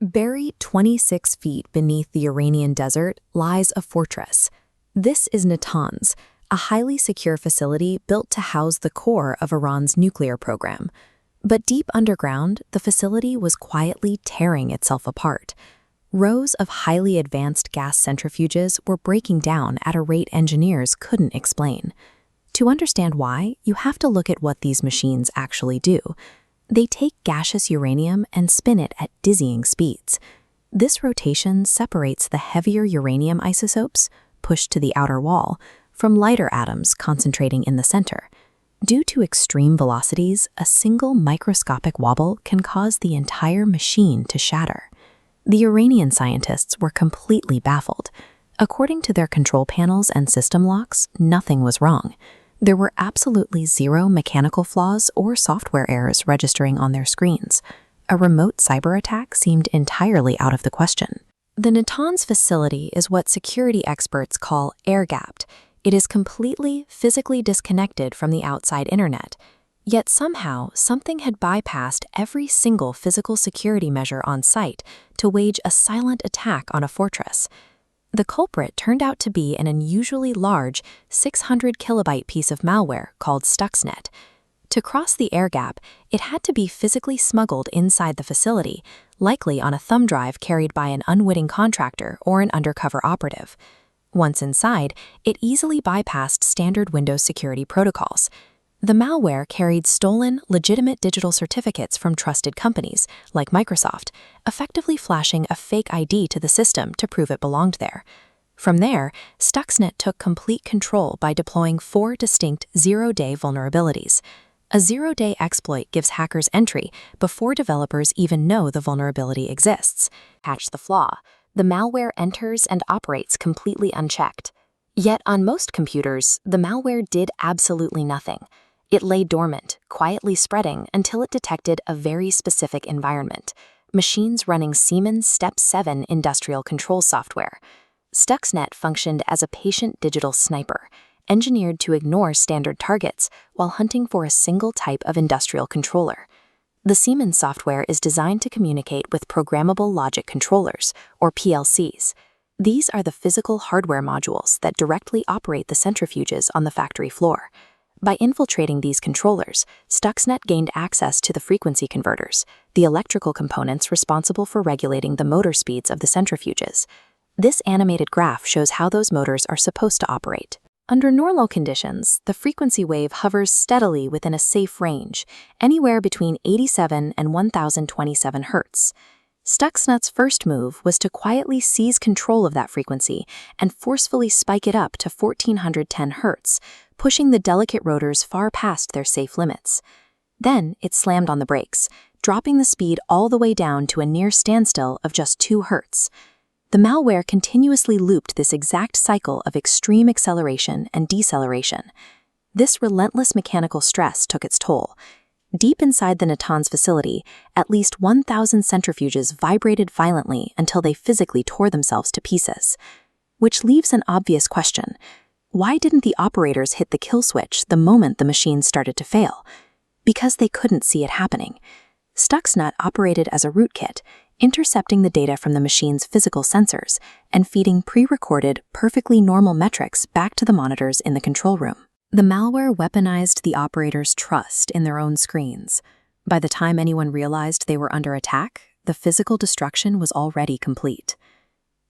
Buried 26 feet beneath the Iranian desert lies a fortress. This is Natanz, a highly secure facility built to house the core of Iran's nuclear program. But deep underground, the facility was quietly tearing itself apart. Rows of highly advanced gas centrifuges were breaking down at a rate engineers couldn't explain. To understand why, you have to look at what these machines actually do. They take gaseous uranium and spin it at dizzying speeds. This rotation separates the heavier uranium isotopes, pushed to the outer wall, from lighter atoms concentrating in the center. Due to extreme velocities, a single microscopic wobble can cause the entire machine to shatter. The Iranian scientists were completely baffled. According to their control panels and system locks, nothing was wrong. There were absolutely zero mechanical flaws or software errors registering on their screens. A remote cyber attack seemed entirely out of the question. The Natanz facility is what security experts call air-gapped. It is completely physically disconnected from the outside internet. Yet somehow, something had bypassed every single physical security measure on site to wage a silent attack on a fortress. The culprit turned out to be an unusually large 600-kilobyte piece of malware called Stuxnet. To cross the air gap, it had to be physically smuggled inside the facility, likely on a thumb drive carried by an unwitting contractor or an undercover operative. Once inside, it easily bypassed standard Windows security protocols. The malware carried stolen, legitimate digital certificates from trusted companies, like Microsoft, effectively flashing a fake ID to the system to prove it belonged there. From there, Stuxnet took complete control by deploying 4 distinct zero-day vulnerabilities. A zero-day exploit gives hackers entry before developers even know the vulnerability exists. Patch the flaw. The malware enters and operates completely unchecked. Yet on most computers, the malware did absolutely nothing. It lay dormant, quietly spreading until it detected a very specific environment: machines running Siemens Step 7 industrial control software. Stuxnet functioned as a patient digital sniper, engineered to ignore standard targets while hunting for a single type of industrial controller. The Siemens software is designed to communicate with programmable logic controllers, or PLCs. These are the physical hardware modules that directly operate the centrifuges on the factory floor. By infiltrating these controllers, Stuxnet gained access to the frequency converters, the electrical components responsible for regulating the motor speeds of the centrifuges. This animated graph shows how those motors are supposed to operate. Under normal conditions, the frequency wave hovers steadily within a safe range, anywhere between 87 and 1027 Hz. Stuxnet's first move was to quietly seize control of that frequency and forcefully spike it up to 1410 Hz, pushing the delicate rotors far past their safe limits. Then it slammed on the brakes, dropping the speed all the way down to a near standstill of just 2 Hz. The malware continuously looped this exact cycle of extreme acceleration and deceleration. This relentless mechanical stress took its toll. Deep inside the Natanz facility, at least 1,000 centrifuges vibrated violently until they physically tore themselves to pieces. Which leaves an obvious question: why didn't the operators hit the kill switch the moment the machine started to fail? Because they couldn't see it happening. Stuxnet operated as a rootkit, intercepting the data from the machine's physical sensors and feeding pre-recorded, perfectly normal metrics back to the monitors in the control room. The malware weaponized the operators' trust in their own screens. By the time anyone realized they were under attack, the physical destruction was already complete.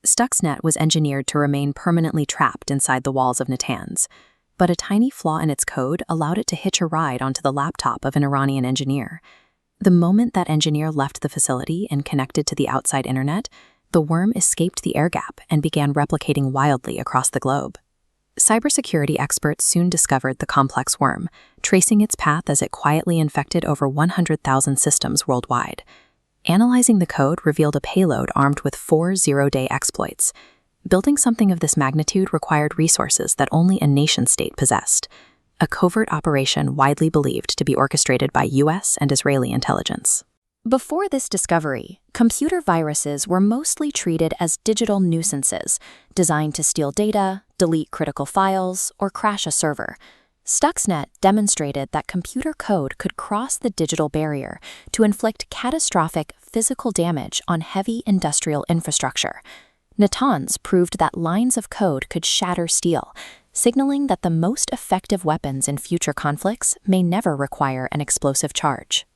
Stuxnet was engineered to remain permanently trapped inside the walls of Natanz, but a tiny flaw in its code allowed it to hitch a ride onto the laptop of an Iranian engineer. The moment that engineer left the facility and connected to the outside internet, the worm escaped the air gap and began replicating wildly across the globe. Cybersecurity experts soon discovered the complex worm, tracing its path as it quietly infected over 100,000 systems worldwide. Analyzing the code revealed a payload armed with 4 zero-day exploits. Building something of this magnitude required resources that only a nation-state possessed. A covert operation widely believed to be orchestrated by US and Israeli intelligence. Before this discovery, computer viruses were mostly treated as digital nuisances, designed to steal data, delete critical files, or crash a server. Stuxnet demonstrated that computer code could cross the digital barrier to inflict catastrophic physical damage on heavy industrial infrastructure. Natanz proved that lines of code could shatter steel, signaling that the most effective weapons in future conflicts may never require an explosive charge.